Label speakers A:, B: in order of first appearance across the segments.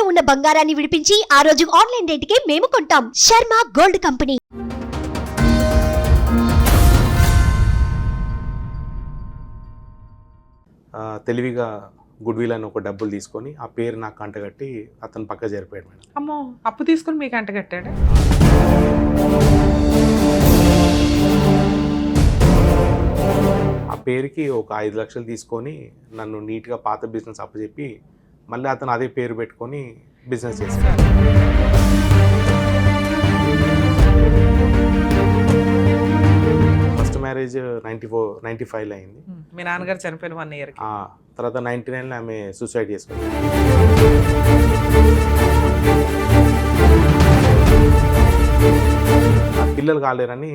A: ఉన్న బంగారాన్ని విడిపించి ఆ రోజు ఆన్లైన్ రేటుకే మేము కొంటాం. Sharma gold company.
B: తెలివిగా గుడ్ విల్ అని ఒక డబ్బులు తీసుకొని ఆ పేరు నాకు కంటగట్టి అతను పక్క జరిపాడు మేడం.
C: అమ్మో, అప్పు తీసుకుని మీకు అంటగట్టాడు.
B: ఆ పేరుకి ఒక 5 లక్షలు తీసుకొని నన్ను నీట్గా పాత బిజినెస్ అప్పచెప్పి మళ్ళీ అతను అదే పేరు పెట్టుకొని బిజినెస్ చేశాడు. ఫస్ట్ మ్యారేజ్ 95లో అయింది.
C: మీ నాన్నగారు చనిపోయిన 1 year.
B: తర్వాత 99లో ఆమె సూసైడ్ చేసుకుంది. పిల్లలు కాలేరని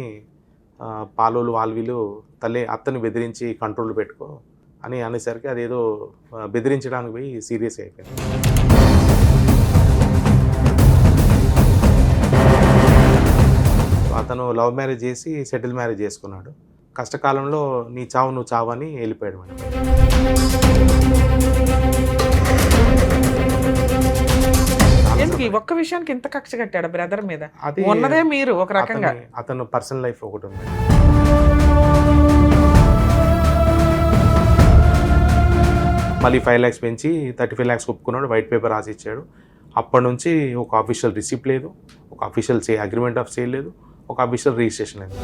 B: పాలోలు వీళ్ళు అత్తని బెదిరించి కంట్రోల్ పెట్టుకో అని అనేసరికి అదేదో బెదిరించడానికి పోయి సీరియస్ అయిపోయింది. అతను లవ్ మ్యారేజ్ చేసి సెటిల్ మ్యారేజ్ చేసుకున్నాడు. కష్టకాలంలో నీ చావు నువ్వు చావు అని వెళ్ళిపోయాడు మేడం.
C: ఒక్క విషయానికి ఇంత కక్ష కట్టాడు బ్రదర్ మీద? అది ఉన్నదే మీరు ఒక రకంగా.
B: అతను పర్సనల్ లైఫ్ ఒకటి ఉంది. మళ్ళీ 5 lakhs పెంచి 35 lakhs ఒప్పుకున్నాడు. వైట్ పేపర్ రాసి ఇచ్చాడు. అప్పటి నుంచి ఒక అఫీషియల్ రిసిప్ట్ లేదు, ఒక అఫీషియల్ అగ్రిమెంట్ ఆఫ్ సేల్ లేదు, ఒక అఫీషియల్ రిజిస్ట్రేషన్ లేదు.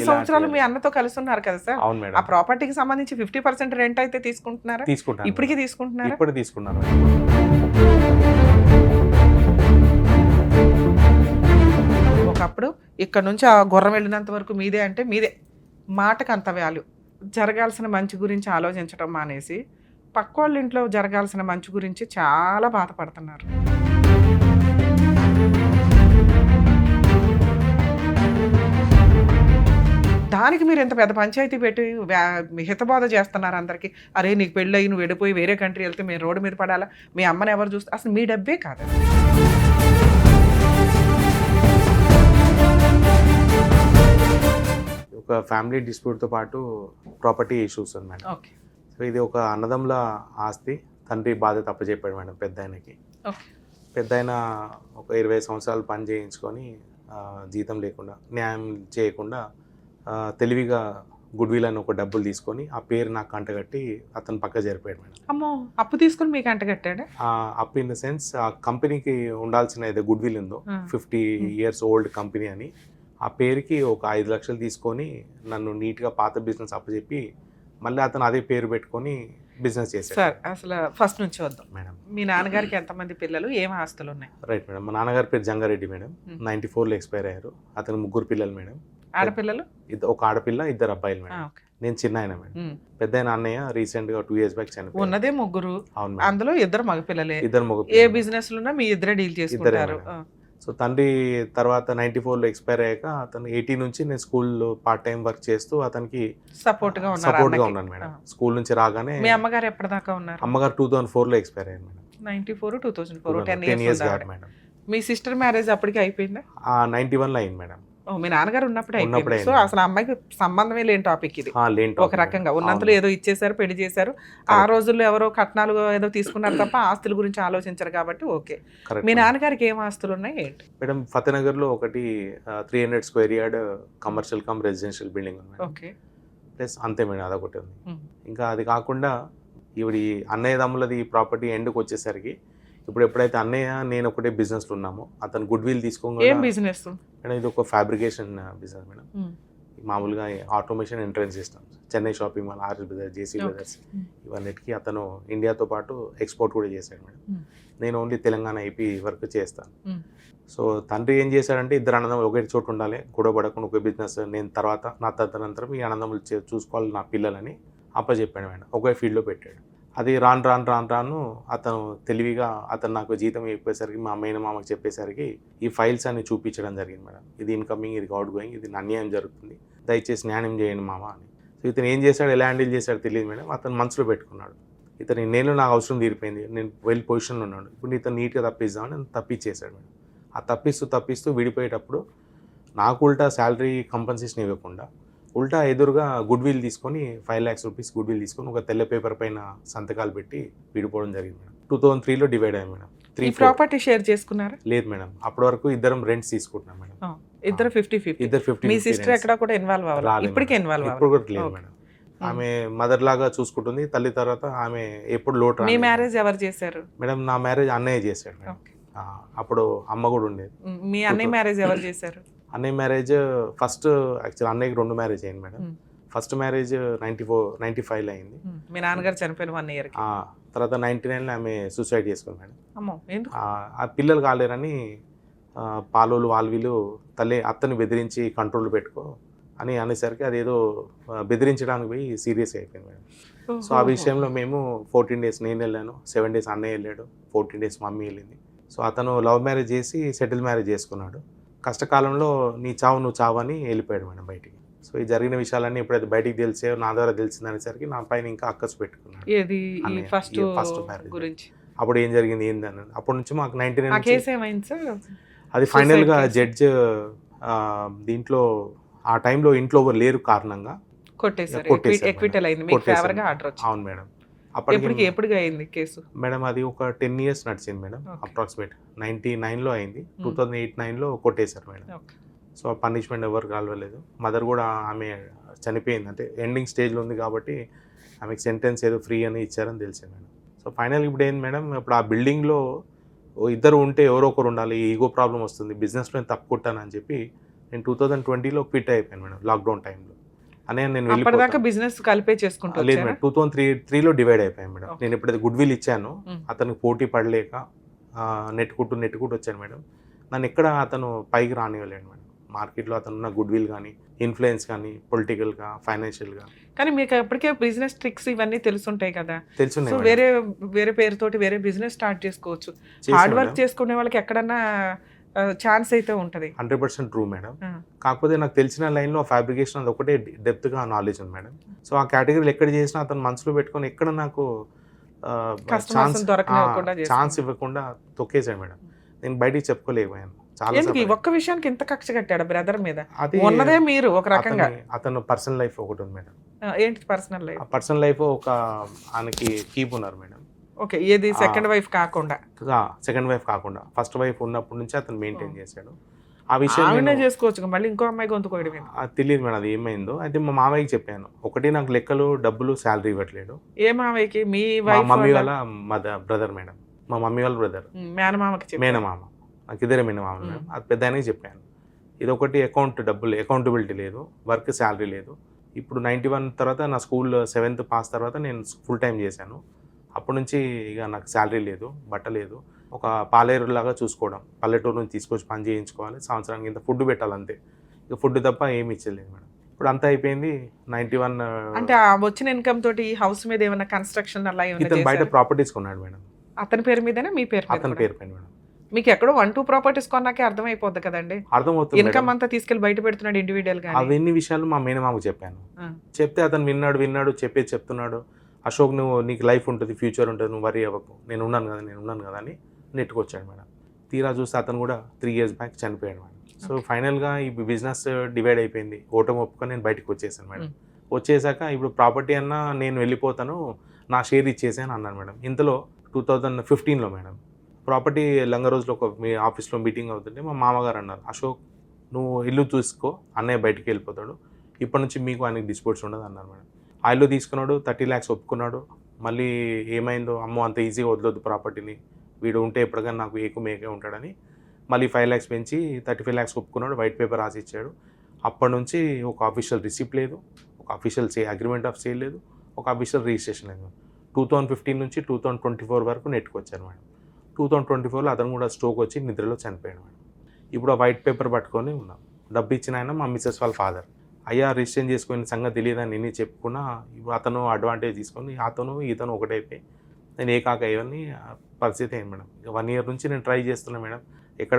C: సంవత్సరాలు మీ అన్నతో కలిసి ఉన్నారు కదా సార్?
B: అవును మేడం.
C: ఆ ప్రాపర్టీకి సంబంధించి 50% రెంట్ అయితే తీసుకుంటున్నారా?
B: తీసుకుంటాను.
C: ఇప్పటికీ తీసుకుంటున్నారా?
B: ఇప్పుడు తీసుకున్నాను.
C: ఒకప్పుడు ఇక్కడ నుంచి ఆ గుర్రం వెళ్ళినంత వరకు మీదే అంటే మీదే, మాటకు అంత వాల్యూ. జరగాల్సిన మంచి గురించి ఆలోచించడం మానేసి పక్క వాళ్ళ ఇంట్లో జరగాల్సిన మంచి గురించి చాలా బాధపడుతున్నారు. దానికి మీరు ఎంత పెద్ద పంచాయతీ పెట్టి హితబోధ చేస్తున్నారు అందరికీ. అరే నీకు పెళ్ళి అయ్యి నువ్వు వెళ్ళిపోయి వేరే కంట్రీ వెళ్తే మీరు రోడ్డు మీద పడాలా, మీ అమ్మని ఎవరు చూస్తే? అసలు మీ డబ్బే కాదు.
B: ఒక ఫ్యామిలీ డిస్ప్యూట్తో పాటు ప్రాపర్టీ ఇష్యూస్ ఉంది మేడం.
C: ఓకే.
B: సో ఇది ఒక అన్నదమ్ముల ఆస్తి. తండ్రి బాధ్యత అప్పచెప్పాడు మేడం పెద్ద ఆయనకి. పెద్ద ఆయన ఒక 20 సంవత్సరాలు పని చేయించుకొని జీతం లేకుండా, న్యాయం చేయకుండా తెలివిగా గుడ్ విల్ అని ఒక డబ్బులు తీసుకొని ఆ పేరు నాకు కంటగట్టి అతను పక్క జరిపాడు మేడం.
C: అమ్మో, అప్పు తీసుకుని మీకు అంటగట్టాడు?
B: అప్పు ఇన్ ద సెన్స్ ఆ కంపెనీకి ఉండాల్సిన ఏదో గుడ్ విల్ ఉందో 50 years ఓల్డ్ కంపెనీ అని ఆ పేరుకి ఒక 5 లక్షలు తీసుకొని నన్ను నీట్గా పాత బిజినెస్ అప్పచెప్పి మళ్ళీ అతను అదే పేరు పెట్టుకొని బిజినెస్ చేశాడు.
C: సార్ అసలు ఫస్ట్ నుంచి వద్దాం
B: మేడం.
C: మీ నాన్నగారికి ఎంతమంది పిల్లలు, ఏం ఆస్తులు ఉన్నాయి?
B: Right madam. మా నాన్నగారి పేరు జంగారెడ్డి మేడం. 94లో ఎక్స్పైర్ అయ్యారు. అతను 3 పిల్లలు మేడం.
C: ఆడపిల్లలు?
B: ఒక ఆడపిల్ల, 2 అబ్బాయిలు మేడం. నేను చిన్న ఆయన మేడం. పెద్ద ఆయన అన్నయ్య రీసెంట్ గా 2 years బ్యాక్ చనిపోయారు.
C: ఉన్నదే 3. అందులో 2 మగపిల్లలే.
B: 2 మగ.
C: ఏ బిజినెస్ లో మీ ఇద్దరే డీల్ చేసుకుంటారు?
B: సో తండ్రి తర్వాత 94లో ఎక్స్పైర్ అయ్యాక అతను 80 నుంచి నేను స్కూల్లో పార్ట్ టైం వర్క్ చేస్తూ అతనికి
C: సపోర్ట్ గా
B: ఉన్నాను మేడం. స్కూల్ నుంచి రాగానే.
C: మీ అమ్మగారు ఎప్పటిదాకా ఉన్నారు?
B: అమ్మగారు 2004లో ఎక్స్పైర్ అయ్యారు మేడం.
C: 94, 2004
B: 10 years madam.
C: మీ సిస్టర్ మ్యారేజ్ అప్పటికి అయిపోయిందా?
B: 91లో అయింది మేడం.
C: మీ నాన్నగారు ఉన్నప్పుడే అయిపోయింది. సో అసలు అమ్మాయికి సంబంధమే లేని టాపిక్ ఇది. ఒక రకంగా ఉన్నంతలో ఏదో ఇచ్చేసారు, పెళ్లి చేశారు. ఆ రోజుల్లో ఎవరో కట్నాలు ఏదో తీసుకున్నారు తప్ప ఆస్తుల గురించి ఆలోచించరు కాబట్టి ఓకే. మీ నాన్నగారికి ఏం ఆస్తులు ఉన్నాయి ఏంటి?
B: మేడం ఫతేనగర్ లో ఒకటి 300 square yard commercial come residential building ఉంది.
C: ఓకే.
B: ప్లస్ అంతే మేడం, అదొకటి ఉంది. ఇంకా అది కాకుండా ఇవి అన్నయ్య దమ్ములది ప్రాపర్టీ ఎండ్కి వచ్చేసరికి ఇప్పుడు ఎప్పుడైతే అన్నయ్య నేను ఒకటే బిజినెస్ లో ఉన్నామో అతను గుడ్ విల్ తీసుకోగా.
C: ఏం బిజినెస్
B: మేడం? ఇది ఒక ఫ్యాబ్రికేషన్ బిజినెస్ మేడం. మామూలుగా automation entrance systems, Chennai shopping mall, R S brothers, J C brothers, ఇవన్నిటికీ అతను ఇండియాతో పాటు ఎక్స్పోర్ట్ కూడా చేశాడు మేడం. నేను ఓన్లీ తెలంగాణ ఏపీ వర్క్ చేస్తాను. సో తండ్రి ఏం చేశాడంటే 2 అన్నదమ్ములు ఒకే చోటు ఉండాలి, గొడవ పడకుండా ఒకే బిజినెస్, నేను తర్వాత నా తదనంతరం ఈ అన్నదమ్ములు చూసుకోవాలి నా పిల్లలని అప్పచెప్పాడు మేడం. ఒకే ఫీల్డ్లో పెట్టాడు. అది రాను అతను తెలివిగా అతను నాకు జీతం చెప్పేసరికి మా అమ్మాయిన మామకి చెప్పేసరికి ఈ ఫైల్స్ అన్ని చూపించడం జరిగింది మేడం. ఇది ఇన్కమింగ్, ఇది అవుట్ గోయింగ్, ఇది అన్యాయం జరుగుతుంది, దయచేసి న్యాయం చేయండి మామ అని. సో ఇతను ఏం చేశాడు, ఎలా హ్యాండిల్ చేశాడో తెలియదు మేడం. అతను మనసులో పెట్టుకున్నాడు, ఇతను నేను నాకు అవసరం తీరిపోయింది, నేను వెల్ పొజిషన్లో ఉన్నాడు, ఇప్పుడు ఇతను నీట్గా తప్పిద్దామని నేను తప్పించేశాడు మేడం. ఆ తప్పిస్తూ విడిపోయేటప్పుడు నాకు ఉల్టా శాలరీ కంపెన్సేషన్ ఇవ్వకుండా ఉల్టా ఎదురుగా గుడ్ విల్ తీసుకొని 5 lakhs రూపీస్ గుడ్ విల్ తీసుకొని ఒక తెల్ల పేపర్ పైన సంతకాలు పెట్టి విడిపోవడం జరిగింది మేడం. 2003లో డివైడ్ అయ్యాం మేడం.
C: ఈ ప్రాపర్టీ షేర్ చేసుకున్నారా?
B: లేదు మేడం, అప్పటి వరకు ఇద్దరం రెంట్స్ తీసుకుంటున్నాం మేడం.
C: ఇద్దరు 50-50.
B: ఇద్దరు 50.
C: మీ సిస్టర్ ఎక్కడ కూడా ఇన్వాల్వ్ అవ్వాలి? ఇప్పటికే ఇన్వాల్వ్
B: ఇప్పుడు కూడా లేదు మేడం. ఆమె మదర్ లాగా చూసుకుంటుంది. తల్లి తర్వాత ఆమె ఎప్పుడు లోటు.
C: మీ మ్యారేజ్ ఎవరు చేశారు
B: మేడం? నా మ్యారేజ్ అన్నయ్య చేశాడు మేడం. అప్పుడు అమ్మ కూడా ఉండేది.
C: మీ అన్నయ్య మ్యారేజ్ ఎవరు చేశారు?
B: అన్నయ్య మ్యారేజ్ ఫస్ట్ యాక్చువల్ అన్నయ్యకి 2 మ్యారేజ్ అయింది మేడం. ఫస్ట్ మ్యారేజ్ 95లో అయింది.
C: మీ నాన్నగారు చనిపోయిన 1 year.
B: తర్వాత 99లో ఆమె సూసైడ్ చేసుకుంది మేడం.
C: అమ్మో, ఎందుకు?
B: ఆ పిల్లలు కాలేరని పాలోలు వాళ్ళు వీళ్ళు అత్తని బెదిరించి కంట్రోల్ పెట్టుకో అని అనేసరికి అదేదో బెదిరించడానికి పోయి సీరియస్ అయిపోయింది మేడం. సో ఆ విషయంలో మేము 14 days నేను వెళ్ళాను, 7 days అన్నయ్య వెళ్ళాడు, 14 days మమ్మీ వెళ్ళింది. సో అతను లవ్ మ్యారేజ్ చేసి సెటిల్ మ్యారేజ్ చేసుకున్నాడు. కష్టకాలంలో నీ చావు నువ్వు చావు అని వెళ్ళిపోయాడు మేడం బయటికి. సో ఈ జరిగిన విషయాలన్నీ ఎప్పుడైతే బయటికి తెలిసే నా ద్వారా తెలిసింది అనేసరికి నా పైన ఇంకా అక్కసు పెట్టుకున్నాడు. ఫస్ట్ మ్యారేజ్ గురించి అప్పుడు ఏం జరిగింది ఏందని. అప్పటి నుంచి మాకు 99 అది ఫైనల్గా జడ్జ్ దీంట్లో ఆ టైంలో ఇంట్లో ఎవరు లేరు కారణంగా అవును మేడం.
C: ఎప్పుడు అయింది కేసు
B: మేడం? అది ఒక 10 years నడిచింది మేడం. అప్రాక్సిమేట్ 99లో అయింది. 2008-9లో కొట్టేశారు మేడం. సో పనిష్మెంట్ ఎవరు కలవలేదు. మదర్ కూడా ఆమె చనిపోయింది, అంటే ఎండింగ్ స్టేజ్లో ఉంది కాబట్టి ఆమెకు సెంటెన్స్ ఏదో ఫ్రీ అని ఇచ్చారని తెలిసింది మేడం. సో ఫైనల్ ఇప్పుడు ఏంది మేడం, ఇప్పుడు ఆ బిల్డింగ్లో ఇద్దరు ఉంటే ఎవరో ఒకరు ఉండాలి, ఈగో ప్రాబ్లం వస్తుంది, బిజినెస్లో నేను తప్పుకుంటానని చెప్పి నేను 2020లో క్విట్ అయిపోయాను మేడం, లాక్డౌన్ టైంలో. అనే నేను
C: బిజినెస్ కలిపే చేసుకుంటాను.
B: లేదు మేడం, 2003లో డివైడ్ అయిపోయాను మేడం. నేను ఎప్పుడైతే గుడ్ విల్ ఇచ్చాను అతనికి పోటీ పడలేక నెట్టుకుంటూ వచ్చాను మేడం. నన్ను ఎక్కడ అతను పైకి రానివ్వలేడు మేడం. మార్కెట్లో అతను ఉన్న గుడ్ విల్ కానీ, ఇన్ఫ్లుయెన్స్ కానీ, పొలిటికల్గా, ఫైనాన్షియల్గా.
C: కానీ మీకు ఎప్పటికే బిజినెస్ ట్రిక్స్ ఇవన్నీ తెలుసుంటాయి కదా,
B: తెలుసున్నాయి.
C: వేరే పేరుతోటి వేరే బిజినెస్ స్టార్ట్ చేసుకోవచ్చు. హార్డ్ వర్క్ చేసుకునే వాళ్ళకి ఎక్కడన్నా ఛాన్స్ అయితే ఉంటుంది.
B: 100% ట్రూ మేడం. కాకపోతే నాకు తెలిసిన లైన్లో ఫ్యాబ్రికేషన్ అది ఒకటే డెప్త్గా నాలెడ్జ్ ఉంది మేడం. సో ఆ కేటగిరీలు ఎక్కడ చేసినా అతను మనసులో పెట్టుకొని ఎక్కడ నాకు ఛాన్స్ ఇవ్వకుండా తొక్కేసాడు మేడం. నేను బయటికి చెప్పుకోలేకపోయాను.
C: ఒక్క విషయానికి ఇంత కక్ష కట్టాడు బ్రదర్ మీద? ఉన్నదే మీరు ఒక రకంగా.
B: అతను పర్సనల్ లైఫ్ ఒకటి ఉంది మేడం.
C: ఏంటి పర్సనల్ లైఫ్?
B: పర్సనల్ లైఫ్ ఒక ఆయనకి కీప్ ఉన్నారు మేడం.
C: ఓకే, ఏది సెకండ్ వైఫ్ కాకుండా?
B: సెకండ్ వైఫ్ కాకుండా ఫస్ట్ వైఫ్ ఉన్నప్పటి నుంచి అతను మెయింటైన్ చేశాడు. ఆ విషయం
C: చేసుకోవచ్చు, మళ్ళీ ఇంకో అమ్మాయి గొంతు కోయడం
B: తెలియదు మేడం. అది ఏమైందో అయితే మా మామయ్యకి చెప్పాను. ఒకటి నాకు లెక్కలు డబ్బులు శాలరీ ఇవ్వట్లేదు.
C: ఏ మామయ్యకి? మీ
B: మమ్మీ వాళ్ళ బ్రదర్ మేడం. మా మమ్మీ వాళ్ళ బ్రదర్, మేనమామ. నాకు ఇద్దరే మేనమామ మేడం. అది పెద్ద ఆయనకి చెప్పాను. ఇదొకటి అకౌంటబిలిటీ లేదు, వర్క్ శాలరీ లేదు. ఇప్పుడు 91 తర్వాత నా స్కూల్ 7th పాస్ తర్వాత నేను ఫుల్ టైం చేశాను. అప్పటి నుంచి ఇక నాకు శాలరీ లేదు, బట్ట లేదు. ఒక పాలేరులాగా చూసుకోవడం, పల్లెటూరు నుంచి తీసుకొచ్చి పని చేయించుకోవాలి, సంవత్సరానికి ఇంత ఫుడ్ పెట్టాలి అంతే. ఇక ఫుడ్ తప్ప ఏమి ఇచ్చలేదు మేడం. ఇప్పుడు అంతా అయిపోయింది. 91
C: అంటే వచ్చిన ఇన్కమ్ తోటి హౌస్ మీద ఏమైనా కన్స్ట్రక్షన్ అలా
B: ఇతను బయట ప్రాపర్టీస్ కొన్నాడు మేడం.
C: అతని పేరు మీదనే? మీ పేరు?
B: అతని పేరు పైన మేడం.
C: మీకు ఎక్కడో 1-2 ప్రాపర్టీస్ కొన్నాకే అర్థమైపోద్ది కదండి.
B: అర్థమవుతుంది.
C: ఇన్కమ్ అంతా తీసుకెళ్లి బయట పెడుతున్నాడు ఇండివిడువల్ గా.
B: అవన్నీ విషయాలు మా మేనమామకు చెప్పాను. చెప్తే అతను విన్నాడు చెప్తున్నాడు. అశోక్, నీకు లైఫ్ ఉంటుంది, ఫ్యూచర్ ఉంటుంది, నువ్వు వరీ అవ్వకు, నేను ఉన్నాను కదా అని నెట్టుకొచ్చాడు మేడం. తీరా చూస్తే అతను కూడా 3 years బ్యాక్ చనిపోయాడు మేడం. సో ఫైనల్గా ఈ బిజినెస్ డివైడ్ అయిపోయింది. ఓటమి ఒప్పుకొని నేను బయటకు వచ్చేసాను మేడం. వచ్చేసాక ఇప్పుడు ప్రాపర్టీ అన్నా నేను వెళ్ళిపోతాను, నా షేర్ ఇచ్చేసాను అన్నాను మేడం. ఇంతలో 2015లో మేడం ప్రాపర్టీ లంగరోజులో మీ ఆఫీస్లో మీటింగ్ అవుతుంటే మా మామగారు అన్నారు, అశోక్ నువ్వు ఇల్లు చూసుకో, అన్నయ్య బయటికి వెళ్ళిపోతాడు, ఇప్పటి నుంచి మీకు ఆయనకి డిస్ప్యూట్స్ ఉండదు అన్నారు మేడం. ఆ ఇల్లు తీసుకున్నాడు, 30 lakhs ఒప్పుకున్నాడు. మళ్ళీ ఏమైందో, అమ్మో అంత ఈజీగా వదలొద్దు ప్రాపర్టీని, వీడు ఉంటే ఎప్పటికైనా నాకు ఏకే ఉంటాడని మళ్ళీ 5 lakhs పెంచి 35 lakhs ఒప్పుకున్నాడు. వైట్ పేపర్ రాసి ఇచ్చాడు. అప్పటి నుంచి ఒక అఫీషియల్ రిసిప్ట్ లేదు, ఒక అఫీషియల్ అగ్రిమెంట్ ఆఫ్ సేల్ లేదు, ఒక అఫీషియల్ రిజిస్ట్రేషన్ లేదు. 2015 నుంచి 2024 వరకు నెట్టుకొచ్చాను మేడం. 2024లో అతను కూడా స్ట్రోక్ వచ్చి నిద్రలో చనిపోయాడు మేడం. ఇప్పుడు ఆ వైట్ పేపర్ పట్టుకొని ఉన్నాం. డబ్బు ఇచ్చిన ఆయన మా మిస్సెస్ వాళ్ళ ఫాదర్. అయ్యా రిజిస్ట్రేషన్ చేసుకునే సంగతి తెలియదని నేనే చెప్పుకున్నా. అతను అడ్వాంటేజ్ తీసుకొని ఇతను ఒకటైపోయి నేను ఏకాకయ్యని పరిస్థితి అయింది మేడం. 1 year నుంచి నేను ట్రై చేస్తున్నాను మేడం. ఎక్కడ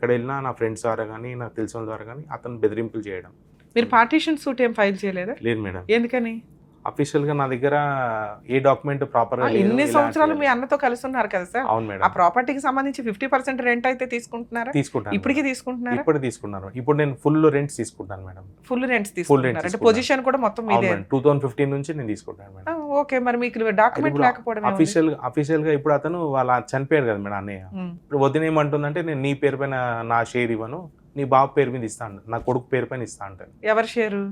B: వెళ్ళినా నా ఫ్రెండ్స్ ద్వారా కానీ, నాకు తెలిసిన ద్వారా కానీ అతను బెదిరింపులు చేయడం.
C: మీరు పార్టీషన్ సూట్ ఏం ఫైల్ చేయలేదా?
B: లేదు మేడం.
C: ఎందుకని?
B: అఫీషియల్ గా నా దగ్గర ఏ డాక్యుమెంట్ ప్రాపర్ గా లేదు.
C: ఇన్ని సంవత్సరాలు మీ అన్నతో కలిసి ఉన్నారు కదా సార్,
B: అవును
C: ఆ
B: మేడం,
C: ప్రాపర్టీకి సంబంధించి 50% రెంట్ అయితే తీసుకుంటున్నారా?
B: తీసుకుంటాను.
C: ఇప్పటికీ తీసుకుంటున్నారా?
B: ఇప్పుడు తీసుకున్నాను. ఇప్పుడు నేను ఫుల్ రెంట్స్ తీసుకుంటాను మేడం.
C: ఫుల్ రెంట్స్ తీసుకుంటున్నారు అంటే
B: తీసుకుంటాను.
C: పొజిషన్ కూడా మొత్తం మీదే.
B: 2015 నుంచి నేను తీసుకుంటాను మేడం.
C: ఓకే, మరి మీకు డాక్యుమెంట్ లేకపోవడం
B: అఫీషియల్ గా ఇప్పుడు అతను వాళ్ళ చనిపోయారు కదా మేడం అన్నయ్య. ఇప్పుడు వదిన ఏమంటుందంటే నేను నీ పేరు పైన నా షేర్ ఇవ్వను, నీ బాబు పేరు మీద ఇస్తాను, నా కొడుకు పేరు పైన ఇస్తా అంటాను.
C: ఎవరి షేరు?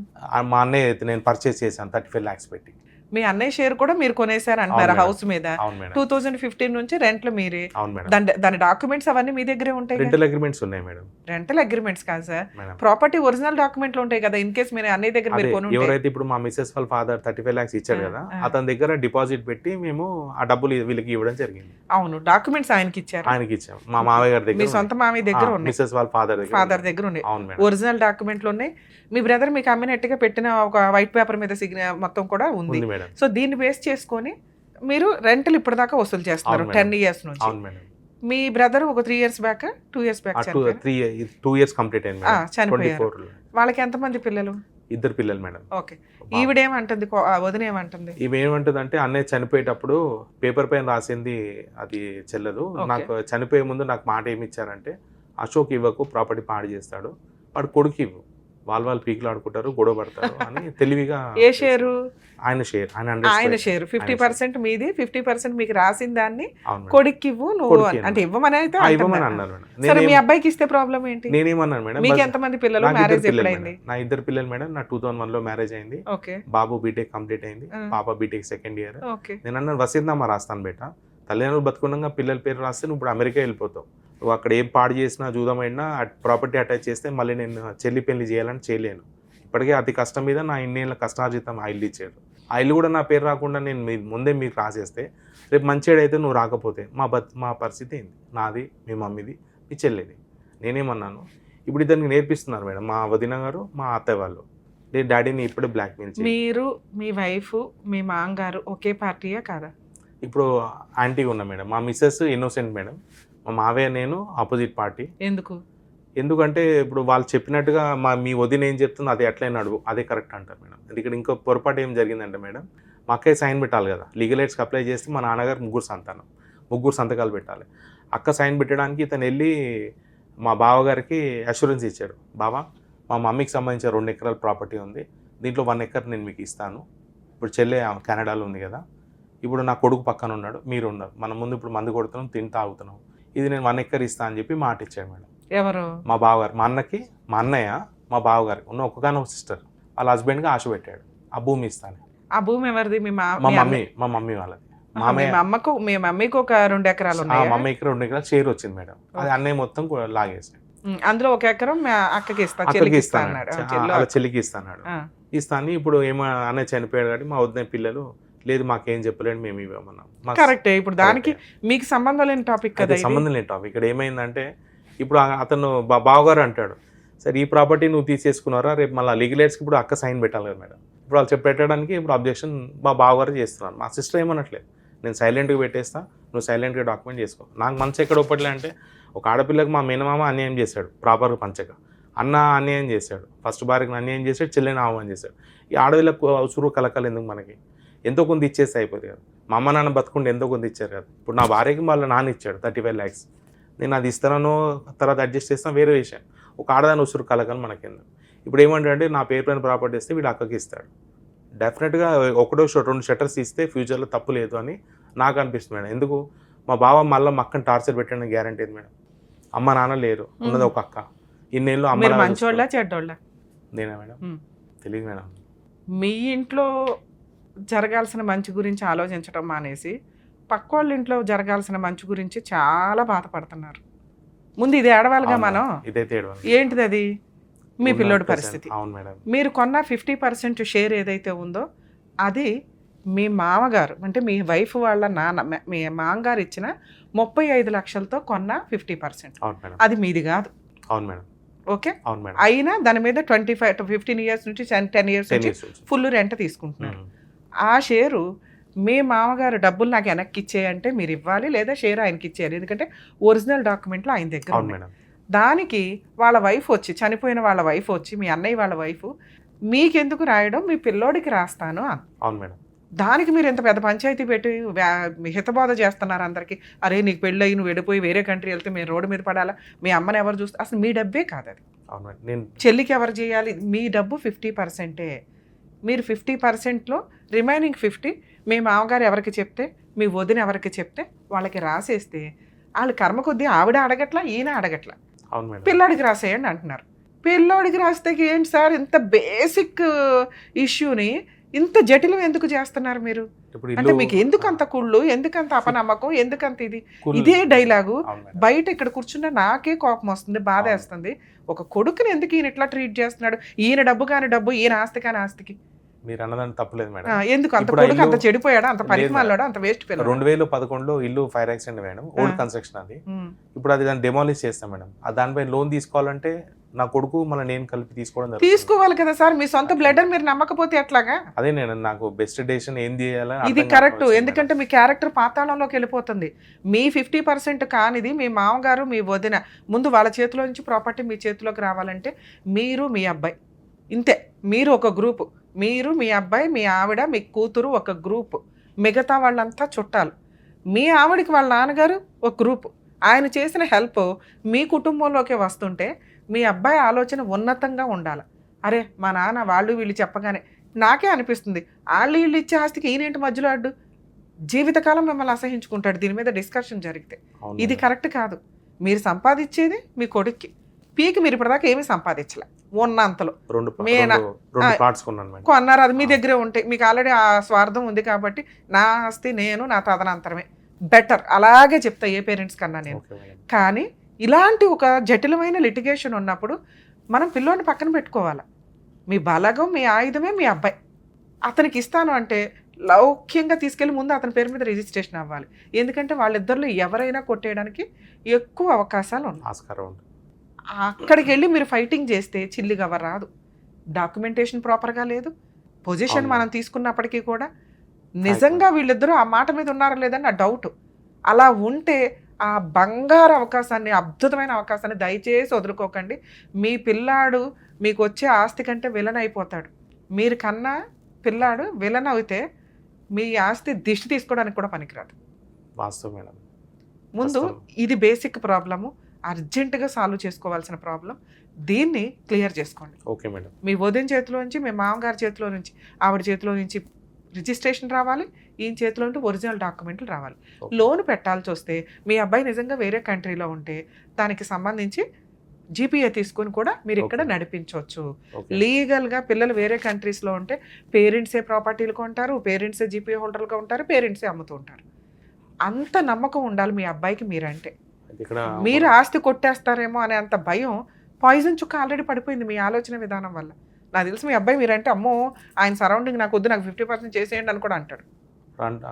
B: మా అన్నయ్య అయితే నేను పర్చేస్ చేశాను 35 lakhs పెట్టి.
C: మీ అన్నయ్య షేర్ కూడా మీరు కొనేసారు అంటారు హౌస్ మీద.
B: అవును మేడం.
C: 2015 నుంచి రెంట్లు మీరే.
B: అవును మేడం.
C: దాని డాక్యుమెంట్స్ అవన్నీ మీ దగ్గరే ఉంటాయి.
B: రెంటల్ అగ్రిమెంట్స్ ఉన్నాయి మేడం.
C: రెంటల్ అగ్రిమెంట్స్ కాదు సార్,
B: మేడం
C: ప్రాపర్టీ ఒరిజినల్ డాక్యుమెంట్లు ఉంటాయి కదా. ఇన్ కేస్ మీరు అన్నయ్య దగ్గర మీరు కొనుంటే.
B: ఎవరైతే ఇప్పుడు మా మిస్సెస్ వాళ్ళ ఫాదర్ 35 lakhs ఇచ్చారు కదా, అతని దగ్గర డిపాజిట్ పెట్టి మేము ఆ డబ్బులు వీళ్ళకి ఇవ్వడం జరిగింది.
C: అవును, డాక్యుమెంట్స్ ఆయనకి ఇచ్చారు.
B: ఆయనకి ఇచ్చాం. మా మామయ్య గారి
C: మీ
B: దగ్గర,
C: సొంత మామయ్య దగ్గర ఉన్నాయి,
B: మిస్సెస్ వాళ్ళ
C: ఫాదర్ దగ్గర ఉన్నాయి.
B: అవును మేడం.
C: ఒరిజినల్ డాక్యుమెంట్లు ఉన్నాయి. మీ బ్రదర్ మీకు అమ్మినట్టుగా పెట్టిన ఒక వైట్ పేపర్ మీద మొత్తం కూడా ఉంది. సో దీన్ని బేస్ చేసుకొని మీరు రెంటల్ ఇప్పటిదాకా వసూలు చేస్తున్నారు 10 years నుంచి.
B: అవును మేడం.
C: మీ బ్రదర్ ఒక 3 years back 2 years back
B: 2 years complete అయింది మేడం.
C: చనిపోయారు.
B: 24
C: వాళ్ళకి ఎంతమంది పిల్లలు?
B: 2 పిల్లలు మేడం.
C: ఓకే, ఈవిడేమంటుంది, వదిన ఏమంటుంది?
B: ఇవేమంటుంది అంటే అన్నయ్య చనిపోయేటప్పుడు పేపర్ పైన రాసింది అది చెల్లదు, నాకు చనిపోయే ముందు నాకు మాట ఏమి ఇచ్చారంటే అశోక్ ఇవ్వకు, ప్రాపర్టీ పాడు చేస్తాడు, వాడు కొడుకు ఇవ్వు, వాళ్ళు పీకులు ఆడుకుంటారు, గొడవ పడతారు అని తెలివిగా.
C: ఏ షేరు?
B: ఆయన షేర్.
C: ఆయన షేర్ 50% మీది, 50% మీకు రాసిన దాన్ని కొడుకు ఇవ్వు నువ్వు అంటే ఇవ్వమని అయితే
B: ఇవ్వమని అన్నారు.
C: సరే, మీ అబ్బాయికి ఇస్తే ప్రాబ్లం ఏంటి?
B: నేనేమన్నాను మేడం,
C: మీకు ఎంతమంది పిల్లలు? మ్యారేజ్ ఎప్పుడైంది?
B: నా 2 పిల్లలు మేడం. నా 2001 లో మ్యారేజ్ అయింది.
C: ఓకే,
B: బాబు బీటెక్ కంప్లీట్ అయింది, పాప బీటెక్ 2nd year.
C: ఓకే,
B: నేను అన్నాను వసీద్దామా రాస్తాను బేట, తల్లిదండ్రులు బతుకున్నాగా పిల్లల పేరు రాస్తే నువ్వు ఇప్పుడు అమెరికా వెళ్ళిపోతావు, నువ్వు అక్కడ ఏం పాడు చేసినా జూదమైనా ప్రాపర్టీ అటాచ్ చేస్తే మళ్ళీ నేను చెల్లి పెళ్లి చేయాలని చేయలేను. ఇప్పటికే అతి కష్టం మీద నా ఇన్నేళ్ళ కష్టార్జితం ఆ ఇల్లు ఇచ్చాడు. ఆ ఇల్లు కూడా నా పేరు రాకుండా నేను ముందే మీకు రాసేస్తే రేపు మంచివాడైతే నువ్వు రాకపోతే మా పరిస్థితి ఏంది? నాది, మీ మమ్మీది, మీ చెల్లిది. నేనేమన్నాను, ఇప్పుడు ఇద్దరికి నేర్పిస్తున్నారు మేడం మా వదిన గారు, మా అత్తయ్య వాళ్ళు. నేను డాడీని ఇప్పుడే బ్లాక్మెయిల్ చేసి.
C: మీరు, మీ వైఫ్, మీ మామగారు ఒకే పార్టీయా కాదా?
B: ఇప్పుడు యాంటీగా ఉన్నా మేడం. మా మిస్సెస్ ఇన్నోసెంట్ మేడం, మా మావయ్య నేను ఆపోజిట్ పార్టీ. ఎందుకంటే ఇప్పుడు వాళ్ళు చెప్పినట్టుగా మీ వదిన ఏం చెప్తుందో అది ఎట్లయినా అడుగు, అదే కరెక్ట్ అంటారు మేడం. ఇక్కడ ఇంకో పొరపాటు ఏం జరిగిందంటే మేడం, మా అక్కయ్య సైన్ పెట్టాలి కదా, లీగల్ ఎయిడ్స్కి అప్లై చేస్తే మా నాన్నగారు 3 సంతకాలు పెట్టాలి. అక్క సైన్ పెట్టడానికి ఇతను వెళ్ళి మా బావగారికి అష్యూరెన్స్ ఇచ్చాడు, బావా మా మమ్మీకి సంబంధించిన 2 ఎకరాల ప్రాపర్టీ ఉంది, దీంట్లో 1 ఎకర్ నేను మీకు ఇస్తాను, ఇప్పుడు చెల్లె కెనడాలో ఉంది కదా, ఇప్పుడు నా కొడుకు పక్కన ఉన్నాడు, మీరు ఉన్నారు, మన ముందు ఇప్పుడు మందు కొడుతున్నాం, తింటా ఆగుతున్నాం, ఇది నేను 1 ఎకర్ ఇస్తా అని చెప్పి మాట ఇచ్చాడు మేడం.
C: ఎవరు?
B: మా బావగారు. మా అన్నకి, మా అన్నయ్య, మా బావగారికి ఉన్న ఒక్కగానొక సిస్టర్, వాళ్ళ హస్బెండ్గా ఆశ పెట్టాడు ఆ భూమి ఇస్తాను.
C: ఆ భూమి ఎవరిది?
B: మా మమ్మీ వాళ్ళది.
C: మీ మమ్మీకి ఒక 2 ఎకరాలు ఉన్నాయి.
B: మా మమ్మీకి 2 ఎకరాలు షేర్ వచ్చింది మేడం, అది అన్నయ్య మొత్తం లాగేసాడు.
C: అందులో 1 ఎకరం అక్కకి ఇస్తా,
B: చెల్లికి ఇస్తాడు. ఇస్తాను. ఇప్పుడు ఏమో అన్నయ్య చనిపోయాడు కాబట్టి మా వదిన పిల్లలు లేదు మాకేం చెప్పలేడు, మేము ఇవ్వమన్నాం.
C: కరెక్టే. ఇప్పుడు దానికి మీకు సంబంధం లేని టాపిక్ కదా,
B: సంబంధం లేని టాపిక్. ఇక్కడ ఏమైందంటే ఇప్పుడు అతను బావగారు అంటాడు, సరే ఈ ప్రాపర్టీ నువ్వు తీసేసుకున్నారా, రేపు మళ్ళీ లీగల్ ఎయిడ్స్కి ఇప్పుడు అక్క సైన్ పెట్టాలి కదా మేడం. ఇప్పుడు వాళ్ళు పెట్టడానికి ఇప్పుడు అబ్జెక్షన్ మా బావగారు చేస్తున్నాను. మా సిస్టర్ ఏమనట్లేదు, నేను సైలెంట్గా పెట్టేస్తా, నువ్వు సైలెంట్గా డాక్యుమెంట్ చేసుకో. నాకు మనసు ఎక్కడ ఒప్పట్లే అంటే, ఒక ఆడపిల్లకి మా మేనమామ అన్యాయం చేశాడు, ప్రాపర్గా పంచక, అన్న అన్యాయం చేశాడు, ఫస్ట్ భార్యకి అన్యాయం చేశాడు, చెల్లెని ఆహ్వానం చేశాడు. ఈ ఆడపిల్లకు అవసరం కలకాలి ఎందుకు? మనకి ఎంతో కొంత ఇచ్చేస్తే అయిపోతుంది కదా. మా అమ్మ నాన్న బతుకుంటే ఎంతో కొంత ఇచ్చారు కదా. ఇప్పుడు నా భార్యకి వాళ్ళ నాన్న ఇచ్చాడు 35 lakhs, నేను అది ఇస్తానో తర్వాత అడ్జస్ట్ చేస్తాను, వేరే విషయం. ఒక ఆడదాని ఉసురు కలకని మనకెందుకు? ఇప్పుడు ఏమంటే నా పేరు పైన ప్రాపర్టీ ఇస్తే వీడు అక్కకి ఇస్తాడు. డెఫినెట్గా 2 షట్టర్స్ ఇస్తే ఫ్యూచర్లో తప్పు లేదు అని నాకు అనిపిస్తుంది మేడం. ఎందుకు మా బావ మళ్ళీ మా అక్కని టార్చర్ పెట్టడానికి గ్యారంటీ మేడం. అమ్మ నాన్న లేరు, ఉన్నది ఒక అక్క. ఇన్నేళ్ళు అమ్మ
C: మంచోళ్ళ చెడ్డోళ్ళ?
B: నేనా మేడం? తెలియదు మేడం.
C: మీ ఇంట్లో జరగాల్సిన మంచి గురించి ఆలోచించడం మానేసి పక్క వాళ్ళ ఇంట్లో జరగాల్సిన మంచి గురించి చాలా బాధపడుతున్నారు. ముందు ఇది ఏడవాలిగా మనం. ఏంటిది అది? మీ పిల్లోడి పరిస్థితి. మీరు కొన్న 50% షేర్ ఏదైతే ఉందో అది మీ మామగారు అంటే మీ వైఫ్ వాళ్ళ నాన్న, మీ మామగారు ఇచ్చిన 35 లక్షలతో కొన్న 50%. అది మీది కాదు.
B: అవును మేడం.
C: ఓకే, అయినా దాని మీద 25 to 15 years నుంచి 10 years నుంచి ఫుల్ రెంట్ తీసుకుంటున్నారు. ఆ షేరు మీ మామగారు డబ్బులు నాకు వెనక్కి ఇచ్చేయంటే మీరు ఇవ్వాలి, లేదా షేర్ ఆయనకి ఇచ్చేయాలి. ఎందుకంటే ఒరిజినల్ డాక్యుమెంట్లు ఆయన దగ్గర ఉన్నాయి. దానికి వాళ్ళ వైఫ్ వచ్చి, చనిపోయిన వాళ్ళ వైఫ్ వచ్చి, మీ అన్నయ్య వాళ్ళ వైఫ్ మీకెందుకు రాయడం, మీ పిల్లోడికి రాస్తాను అని.
B: అవును మేడం.
C: దానికి మీరు ఇంత పెద్ద పంచాయతీ పెట్టి హితబోధ చేస్తున్నారు అందరికీ. అరే నీకు పెళ్ళి అయ్యి నువ్వు వెళ్ళిపోయి వేరే కంట్రీ వెళ్తే మేము రోడ్డు మీద పడాలా, మీ అమ్మని ఎవరు చూస్తే, అసలు మీ డబ్బే కాదు అది.
B: అవును మేడం. నేను
C: చెల్లికి ఎవరు చేయాలి, మీ డబ్బు 50%. మీరు 50%లో రిమైనింగ్ 50 మీ మామగారు ఎవరికి చెప్తే, మీ వదిన ఎవరికి చెప్తే వాళ్ళకి రాసేస్తే వాళ్ళు కర్మ కొద్దీ ఆవిడ అడగట్లా, ఈయన అడగట్లా,
B: అవును మేడం.
C: పిల్లాడికి రాసేయండి అంటున్నారు. పిల్లోడికి రాస్తే ఏంటి సార్ ఇంత బేసిక్ ఇష్యూని ఇంత జటిలం ఎందుకు చేస్తున్నారు మీరు?
B: ఇప్పుడు
C: అంటే మీకు ఎందుకు అంత కుళ్ళు, ఎందుకంత అపనమ్మకం, ఎందుకంత ఇది?
B: కుళ్ళు.
C: ఇదే డైలాగు
B: అవును మేడం.
C: బయట ఇక్కడ కూర్చున్న నాకే కోపం వస్తుంది, బాధ వేస్తుంది. ఒక కొడుకుని ఎందుకు ఈయన ఇట్లా ట్రీట్ చేస్తున్నాడు? ఈయన డబ్బు కాని డబ్బు, ఈయన ఆస్తి కాని ఆస్తికి
B: మీరు అన్నదాన్ని తప్పలేదు మేడం.
C: ఎందుకు అంత
B: ఇప్పుడు
C: కొడుకు
B: ఇల్లు-
C: అంత చెడిపోయాడా, అంత
B: లేదు
C: పనికిమాలాడా, అంత వేస్ట్ పిల్లడు?
B: 2011లో ఇల్లు fire accident madam, old construction అది. ఇప్పుడు అది దాన్ని డెమాలిష్ చేస్తాం మేడం. దానిపై లోన్ తీసుకోవాలంటే నా కొడుకు మళ్ళీ నేను కలిపి తీసుకోవడం జరుగుతుంది.
C: తీసుకోవాలి కదా సార్, మీ సొంత బ్లడ్ అని మీరు నమ్మకపోతే ఎట్లాగా?
B: అదే నేను నాకు బెస్ట్ డెసిషన్ ఏం చేయాలని
C: ఇది
B: అర్థం
C: కరెక్ట్.
B: కావట్లేదు
C: ఎందుకంటే మీ క్యారెక్టర్ పాతాళంలోకి వెళ్ళిపోతుంది. మీ 50% కానిది మీ మామగారు, మీ వదిన ముందు వాళ్ళ చేతిలో నుంచి ప్రాపర్టీ మీ చేతిలోకి రావాలంటే మీరు, మీ అబ్బాయి, ఇంతే. మీరు ఒక గ్రూపు, మీరు, మీ అబ్బాయి, మీ ఆవిడ, మీ కూతురు ఒక గ్రూపు, మిగతా వాళ్ళంతా చుట్టాలు. మీ ఆవిడకి వాళ్ళ నాన్నగారు ఒక గ్రూపు. ఆయన చేసిన హెల్ప్ మీ కుటుంబంలోకి వస్తుంటే మీ అబ్బాయి ఆలోచన ఉన్నతంగా ఉండాలి. అరే మా నాన్న వాళ్ళు వీళ్ళు చెప్పగానే నాకే అనిపిస్తుంది, వాళ్ళు వీళ్ళు ఇచ్చే ఆస్తికి ఈయనేంటి మధ్యలో అడ్డు? జీవితకాలం మిమ్మల్ని అసహించుకుంటాడు దీని మీద డిస్కషన్ జరిగితే.
B: అవును
C: ఇది
B: మేడం.
C: కరెక్ట్ కాదు. మీరు సంపాదించేది మీ కొడుక్కి, పీకి మీరు ఇప్పటిదాకా ఏమీ సంపాదించలే. ఉన్నంతలో
B: రెండు
C: మేనా-
B: కార్డ్స్ కొన్నాను మేడం.
C: కొన్నారు, అది మీ దగ్గరే ఉంటాయి. మీకు ఆల్రెడీ ఆ స్వార్థం ఉంది కాబట్టి నా ఆస్తి నేను, నా తదనంతరమే బెటర్, అలాగే చెప్తా ఏ పేరెంట్స్ కన్నా నేను.
B: Okay madam.
C: కానీ ఇలాంటి ఒక జటిలమైన లిటిగేషన్ ఉన్నప్పుడు మనం పిల్లోని పక్కన పెట్టుకోవాలి. మీ బలగం, మీ ఆయుధమే మీ అబ్బాయి. అతనికి ఇస్తాను అంటే లౌక్యంగా తీసుకెళ్ళి ముందు అతని పేరు మీద రిజిస్ట్రేషన్ అవ్వాలి. ఎందుకంటే వాళ్ళిద్దరిలో ఎవరైనా కొట్టేయడానికి ఎక్కువ అవకాశాలు ఉన్నాయి.
B: ఆస్కారం ఉంది.
C: అక్కడికి వెళ్ళి మీరు ఫైటింగ్ చేస్తే చిల్లిగవ రాదు. డాక్యుమెంటేషన్ ప్రాపర్గా లేదు, పొజిషన్
B: అవును.
C: మనం తీసుకున్నప్పటికీ కూడా నిజంగా వీళ్ళిద్దరూ ఆ మాట మీద ఉన్నారా లేదని నా డౌట్. అలా ఉంటే ఆ బంగారు అవకాశాన్ని, అద్భుతమైన అవకాశాన్ని దయచేసి వదులుకోకండి. మీ పిల్లాడు మీకు వచ్చే ఆస్తి కంటే విలన్ అయిపోతాడు. మీరు కన్నా పిల్లాడు విలన్ అయితే మీ ఆస్తి దిష్టి తీసుకోవడానికి కూడా పనికిరాదు.
B: వాస్తవం మేడం.
C: ముందు
B: వాస్తవం.
C: ఇది బేసిక్ ప్రాబ్లము, అర్జెంటుగా సాల్వ్ చేసుకోవాల్సిన ప్రాబ్లం. దీన్ని క్లియర్ చేసుకోండి.
B: Okay madam.
C: మీ వదిన చేతిలో నుంచి, మీ మామగారి చేతిలో నుంచి, ఆవిడ చేతిలో నుంచి రిజిస్ట్రేషన్ రావాలి, ఈయన చేతిలో ఉంటే ఒరిజినల్ డాక్యుమెంట్లు రావాలి.
B: ఓకే.
C: లోన్ పెట్టాల్సి వస్తే మీ అబ్బాయి నిజంగా వేరే కంట్రీలో ఉంటే దానికి సంబంధించి జీపీఏ తీసుకొని కూడా మీరు ఇక్కడ
B: ఓకే.
C: నడిపించవచ్చు.
B: ఓకే.
C: లీగల్గా పిల్లలు వేరే కంట్రీస్లో ఉంటే పేరెంట్సే ప్రాపర్టీలు కొంటారు, పేరెంట్సే జీపీఏ హోల్డర్లుగా ఉంటారు, పేరెంట్సే అమ్ముతూ ఉంటారు. అంత నమ్మకం ఉండాలి మీ అబ్బాయికి మీరంటే.
B: ఇక్కడ
C: మీరు ఆస్తి కొట్టేస్తారేమో అనే అంత భయం, పాయిజన్ చుక్క ఆల్రెడీ పడిపోయింది మీ ఆలోచన విధానం వల్ల. నాకు తెలిసి మీ అబ్బాయి మీరంటే అమ్మో ఆయన సరౌండింగ్ నాకు వద్దు, నాకు 50% చేసేయండి అని కూడా అంటాడు.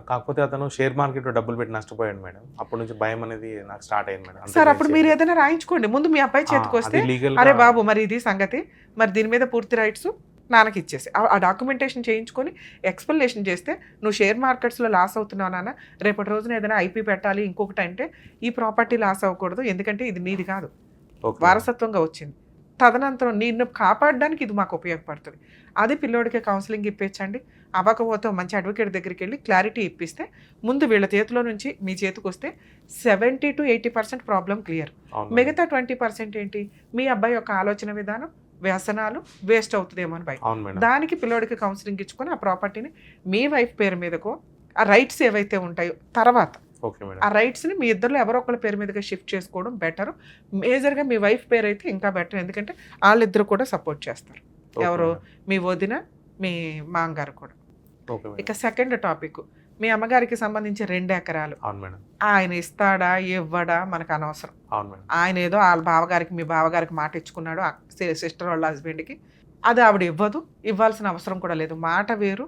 B: కాకపోతే అతను షేర్ మార్కెట్ లో డబ్బులు పెట్టి నష్టపోయాడు మేడం. అప్పటి నుంచి భయం అనేది నాకు స్టార్ట్ అయింది మేడం.
C: సార్ అప్పుడు మీరు ఏదైనా రాయించుకోండి ముందు మీ అబ్బాయి చేతికి వస్తే, అరే బాబు మరి ఇది సంగతి, మరి దీని మీద పూర్తి రైట్స్ నాన్నకి ఇచ్చేసి ఆ డాక్యుమెంటేషన్ చేయించుకొని ఎక్స్ప్లెనేషన్ చేస్తే, నువ్వు షేర్ మార్కెట్స్లో లాస్ అవుతున్నావు నాన్న, రేపటి రోజున ఏదైనా ఐపీ పెట్టాలి ఇంకొకటి అంటే ఈ ప్రాపర్టీ లాస్ అవ్వకూడదు, ఎందుకంటే ఇది నీది కాదు, వారసత్వంగా వచ్చింది. తదనంతరం నిన్ను కాపాడడానికి ఇది మాకు ఉపయోగపడుతుంది. అది పిల్లోడికి కౌన్సిలింగ్ ఇప్పించండి. అవ్వకపోతే మంచి అడ్వకేట్ దగ్గరికి వెళ్ళి క్లారిటీ ఇప్పిస్తే ముందు వీళ్ళ చేతిలో నుంచి మీ చేతికి వస్తే 70 to 80% ప్రాబ్లం క్లియర్. మిగతా 20% ఏంటి, మీ అబ్బాయి యొక్క ఆలోచన విధానం, వ్యసనాలు వేస్ట్ అవుతుందేమో అని భయం. దానికి పిల్లోడికి కౌన్సిలింగ్ ఇచ్చుకొని ఆ ప్రాపర్టీని మీ వైఫ్ పేరు మీదకో, ఆ రైట్స్ ఏవైతే ఉంటాయో తర్వాత ఆ రైట్స్ని మీ ఇద్దరు ఎవరో ఒకళ్ళ పేరు మీదగా షిఫ్ట్ చేసుకోవడం బెటర్. మేజర్గా మీ వైఫ్ పేరు అయితే ఇంకా బెటర్, ఎందుకంటే వాళ్ళిద్దరు కూడా సపోర్ట్ చేస్తారు. ఎవరు, మీ వదిన, మీ మామగారు కూడా. ఇక సెకండ్ టాపిక్, మీ అమ్మగారికి సంబంధించి 2 ఎకరాలు ఆయన ఇస్తాడా ఇవ్వడా మనకు అనవసరం. ఆయన ఏదో వాళ్ళ బావగారికి, మీ బావగారికి మాట ఇచ్చుకున్నాడు సిస్టర్ వాళ్ళ హస్బెండ్కి, అది ఆవిడ ఇవ్వదు, ఇవ్వాల్సిన అవసరం కూడా లేదు. మాట వేరు,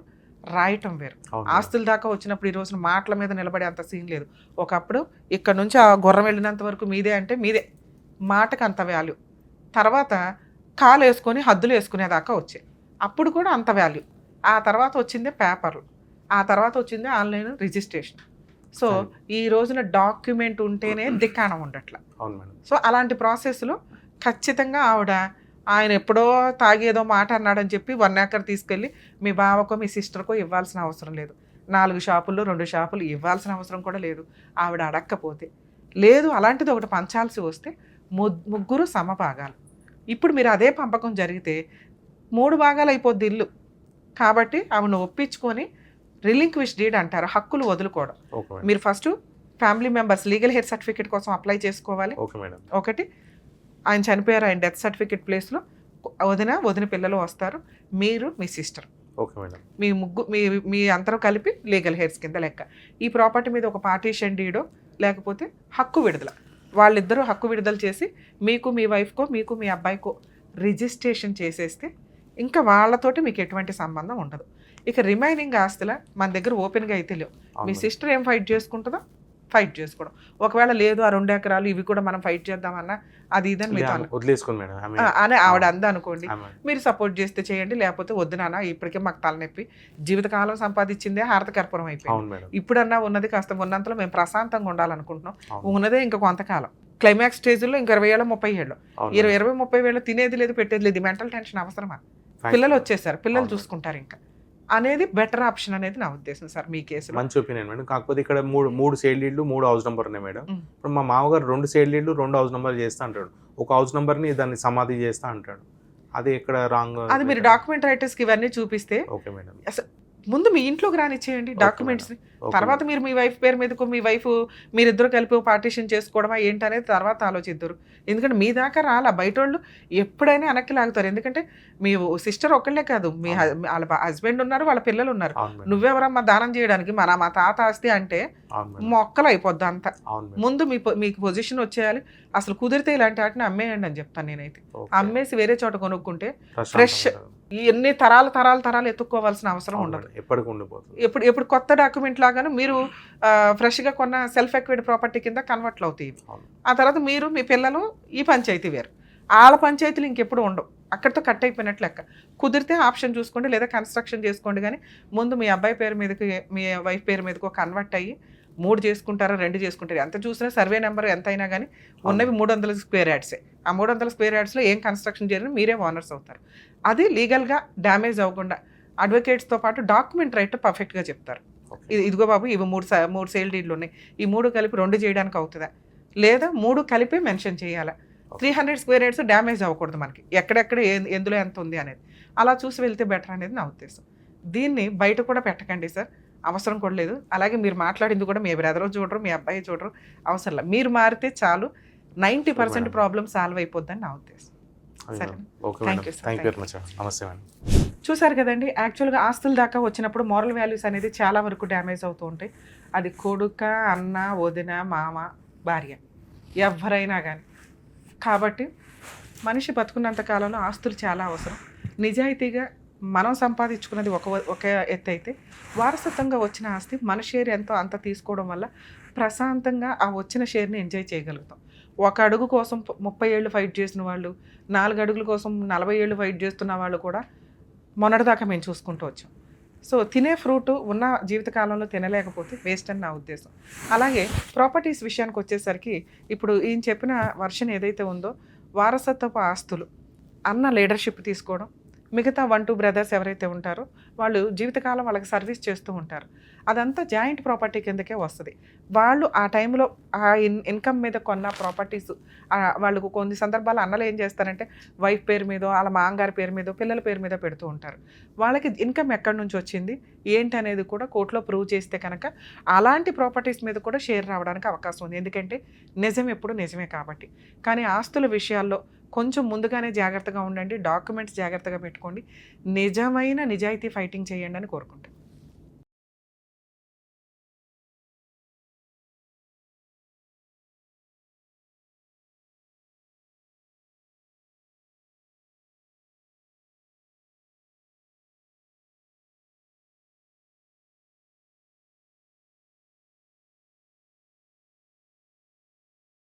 C: రాయటం వేరు. ఆస్తుల దాకా వచ్చినప్పుడు ఈ రోజున మాటల మీద నిలబడే అంత సీన్ లేదు. ఒకప్పుడు ఇక్కడ నుంచి ఆ గుర్రం వెళ్ళినంత వరకు మీదే అంటే మీదే, మాటకు అంత వాల్యూ. తర్వాత కాలు వేసుకొని హద్దులు వేసుకునేదాకా వచ్చాయి, అప్పుడు కూడా అంత వాల్యూ. ఆ తర్వాత వచ్చిందే పేపర్లు, ఆ తర్వాత వచ్చిందే ఆన్లైన్ రిజిస్ట్రేషన్. సో ఈ రోజున డాక్యుమెంట్ ఉంటేనే దిక్కాణం ఉండట్ల. సో అలాంటి ప్రాసెస్లో ఖచ్చితంగా ఆవిడ ఆయన ఎప్పుడో తాగి ఏదో మాట అన్నాడని చెప్పి 1 ఏకర్ తీసుకెళ్ళి మీ బావకో మీ సిస్టర్కో ఇవ్వాల్సిన అవసరం లేదు. 4 షాపుల్లో 2 షాపులు ఇవ్వాల్సిన అవసరం కూడా లేదు. ఆవిడ అడక్కపోతే లేదు, అలాంటిది ఒకటి పంచాల్సి వస్తే ముగ్గురు సమభాగాలు. ఇప్పుడు మీరు అదే పంపకం జరిగితే 3 భాగాలు అయిపోద్ది ఇల్లు. కాబట్టి ఆవిడను ఒప్పించుకొని రిలింక్విష్ డీడ్ అంటారు, హక్కులు వదులుకోవడం. మీరు first family members legal heir certificate కోసం అప్లై చేసుకోవాలి. ఒకటి, ఆయన చనిపోయారు, ఆయన డెత్ సర్టిఫికేట్ ప్లేస్లో వదిన పిల్లలు వస్తారు, మీరు మీ సిస్టర్, మీ అందరూ కలిపి లీగల్ హెయిర్స్ కింద లెక్క. ఈ ప్రాపర్టీ మీద ఒక పార్టీషన్ డీడో లేకపోతే హక్కు విడుదల, వాళ్ళిద్దరూ హక్కు విడుదల చేసి మీకు మీ వైఫ్కో మీకు మీ అబ్బాయికో రిజిస్ట్రేషన్ చేసేస్తే ఇంకా వాళ్ళతోటి మీకు ఎటువంటి సంబంధం ఉండదు. ఇక రిమైనింగ్ ఆస్తుల మన దగ్గర ఓపెన్గా అయితే లేవు. మీ సిస్టర్ ఏం ఫైట్ చేసుకుంటుందో ఫైట్ చేసుకోవడం. ఒకవేళ లేదు ఆ 2 ఎకరాలు ఇవి కూడా మనం ఫైట్ చేద్దామన్నా అది ఇదని మీతో అని ఆవిడ అందా అనుకోండి, మీరు సపోర్ట్ చేస్తే చేయండి, లేకపోతే వద్దు నాన్న ఇప్పటికే మాకు తలనొప్పి, జీవితకాలం సంపాదించిందే హారతకర్పూరం అయిపోయింది, ఇప్పుడన్నా ఉన్నది కాస్త ఉన్నంతలో మేము ప్రశాంతంగా ఉండాలనుకుంటున్నాం, ఉన్నదే ఇంకా కొంతకాలం, క్లైమాక్స్ స్టేజ్లో ఇంకా 20 ఏళ్ళు 30 ఏళ్ళు 20-30 ఏళ్ళు తినేది లేదు పెట్టేది లేదు, మెంటల్ టెన్షన్ అవసరమా? పిల్లలు వచ్చేసారు, పిల్లలు చూసుకుంటారు ఇంకా అనేది బెటర్ ఆప్షన్ అనేది నా ఉద్దేశం సార్. మీ కేసు
B: మంచి ఒపీనియన్ మేడం. కాకపోతే ఇక్కడ మూడు సేల్ డీడ్లు 3 హౌస్ నెంబర్ ఉన్నాయి మేడం. ఇప్పుడు మా మామగారు 2 సేల్ డీడ్లు 2 హౌస్ నెంబర్ చేస్తా అంటాడు, ఒక హౌస్ నెంబర్ని దాన్ని సమాధి చేస్తా అంటాడు, అది ఎక్కడ రాంగ్?
C: అది మీరు డాక్యుమెంట్ రైటర్స్కి ఇవన్నీ చూపిస్తే
B: ఓకే మేడం,
C: ముందు మీ ఇంట్లోకి రానిచ్చేయండి డాక్యుమెంట్స్ని, తర్వాత మీరు మీ వైఫ్ పేరు మీదకు మీ వైఫ్ మీరిద్దరు కలిపి పార్టీషన్ చేసుకోవడమా ఏంటనేది తర్వాత ఆలోచిద్దరు. ఎందుకంటే మీ దాకా రాలా, బయట వాళ్ళు ఎప్పుడైనా వెనక్కి లాగుతారు. ఎందుకంటే మీ సిస్టర్ ఒక్కళ్ళే కాదు, మీ వాళ్ళ హస్బెండ్ ఉన్నారు, వాళ్ళ పిల్లలు ఉన్నారు, నువ్వెవరమ్మా దానం చేయడానికి, మా తాత ఆస్తి అంటే మొక్కలు అయిపోద్ది అంతా. ముందు మీకు పొజిషన్ వచ్చేయాలి. అసలు కుదిరితే ఇలాంటి వాటిని అమ్మేయండి అని చెప్తాను నేనైతే. అమ్మేసి వేరే చోట కొనుక్కుంటే ఫ్రెష్ ఎన్ని తరాలు ఎత్తుక్కోవాల్సిన అవసరం ఉండదు. ఎప్పుడు కొత్త డాక్యుమెంట్ లాగాను మీరు ఫ్రెష్గా కొన్న సెల్ఫ్ ఎక్విడ్ ప్రాపర్టీ కింద కన్వర్ట్లు అవుతాయి. ఆ తర్వాత మీరు మీ పిల్లలు ఈ పంచాయతీ వేరు, వాళ్ళ పంచాయతీలు ఇంకెప్పుడు ఉండవు, అక్కడితో కట్ అయిపోయినట్లు లెక్క. కుదిరితే ఆప్షన్ చూసుకోండి, లేదా కన్స్ట్రక్షన్ చేసుకోండి. కానీ ముందు మీ అబ్బాయి పేరు మీదకి మీ వైఫ్ పేరు మీదకో కన్వర్ట్ అయ్యి 3 చేసుకుంటారా 2 చేసుకుంటారు, ఎంత చూసినా సర్వే నెంబర్ ఎంత అయినా కానీ ఉన్నవి 300 స్క్వేర్ యార్డ్సే. ఆ 300 స్క్వేర్ యార్డ్స్లో ఏం కన్స్ట్రక్షన్ చేయాలని మీరే ఓనర్స్ అవుతారు. అది లీగల్గా డ్యామేజ్ అవ్వకుండా అడ్వకేట్స్తో పాటు డాక్యుమెంట్ రైట్ పర్ఫెక్ట్గా చెప్తారు. ఇదిగో బాబు ఇవి 3 సేల్ డీడ్లు ఉన్నాయి, ఈ 3 కలిపి 2 చేయడానికి అవుతుందా, లేదా 3 కలిపి మెన్షన్ చేయాలా, 300 స్క్వేర్ యార్డ్స్ డ్యామేజ్ అవ్వకూడదు మనకి, ఎక్కడెక్కడ ఎందులో ఎంత ఉంది అనేది అలా చూసి వెళ్తే బెటర్ అనేది నా ఉద్దేశం. దీన్ని బయట కూడా పెట్టకండి సార్, అవసరం కూడా లేదు. అలాగే మీరు మాట్లాడింది కూడా మీ బ్రదర్ చూడరు, మీ అబ్బాయి చూడరు, అవసరం లేదు. మీరు మారితే చాలు, 90% ప్రాబ్లమ్ సాల్వ్ అయిపోద్దని నా ఉద్దేశం. సరే, థ్యాంక్ యూ సార్. చూసారు కదండి, యాక్చువల్గా ఆస్తుల దాకా వచ్చినప్పుడు మోరల్ వాల్యూస్ అనేది చాలా వరకు డ్యామేజ్ అవుతూ ఉంటాయి. అది కొడుక, అన్న, వదిన, మామ, భార్య, ఎవరైనా కానీ. కాబట్టి మనిషి బతుకున్నంత కాలంలో ఆస్తులు చాలా అవసరం. నిజాయితీగా మనం సంపాదించుకున్నది ఒక ఎత్తు అయితే, వారసత్వంగా వచ్చిన ఆస్తి మన షేర్ ఎంతో అంత తీసుకోవడం వల్ల ప్రశాంతంగా ఆ వచ్చిన షేర్ని ఎంజాయ్ చేయగలుగుతాం. 1 అడుగు కోసం 30 ఏళ్ళు ఫైట్ చేసిన వాళ్ళు, 4 అడుగుల కోసం 40 ఏళ్ళు ఫైట్ చేస్తున్న వాళ్ళు కూడా మొన్నటిదాకా మేము చూసుకుంటూ వచ్చాం. సో తినే ఫ్రూట్ ఉన్న జీవితకాలంలో తినలేకపోతే వేస్ట్ అని నా ఉద్దేశం. అలాగే ప్రాపర్టీస్ విషయానికి వచ్చేసరికి ఇప్పుడు ఈయన చెప్పిన వర్షన్ ఏదైతే ఉందో, వారసత్వపు ఆస్తులు అన్న లీడర్షిప్ తీసుకోవడం, మిగతా 1-2 బ్రదర్స్ ఎవరైతే ఉంటారో వాళ్ళు జీవితకాలం వాళ్ళకి సర్వీస్ చేస్తూ ఉంటారు, అదంతా జాయింట్ ప్రాపర్టీ కిందకే వస్తుంది. వాళ్ళు ఆ టైంలో ఆ ఇన్కమ్ మీద కొన్న ప్రాపర్టీస్ వాళ్ళకు కొన్ని సందర్భాలు అన్నలు ఏం చేస్తారంటే వైఫ్ పేరు మీదో వాళ్ళ మాంగారి పేరు మీదో పిల్లల పేరు మీద పెడుతూ ఉంటారు. వాళ్ళకి ఇన్కమ్ ఎక్కడి నుంచి వచ్చింది ఏంటి అనేది కూడా కోర్టులో ప్రూవ్ చేస్తే కనుక అలాంటి ప్రాపర్టీస్ మీద కూడా షేర్ రావడానికి అవకాశం ఉంది. ఎందుకంటే నిజం ఎప్పుడు నిజమే కాబట్టి. కానీ ఆస్తుల విషయాల్లో కొంచెం ముందుగానే జాగ్రత్తగా ఉండండి, డాక్యుమెంట్స్ జాగ్రత్తగా పెట్టుకోండి, నిజమైన నిజాయితీ ఫైటింగ్ చేయండి అని కోరుకుంటాను.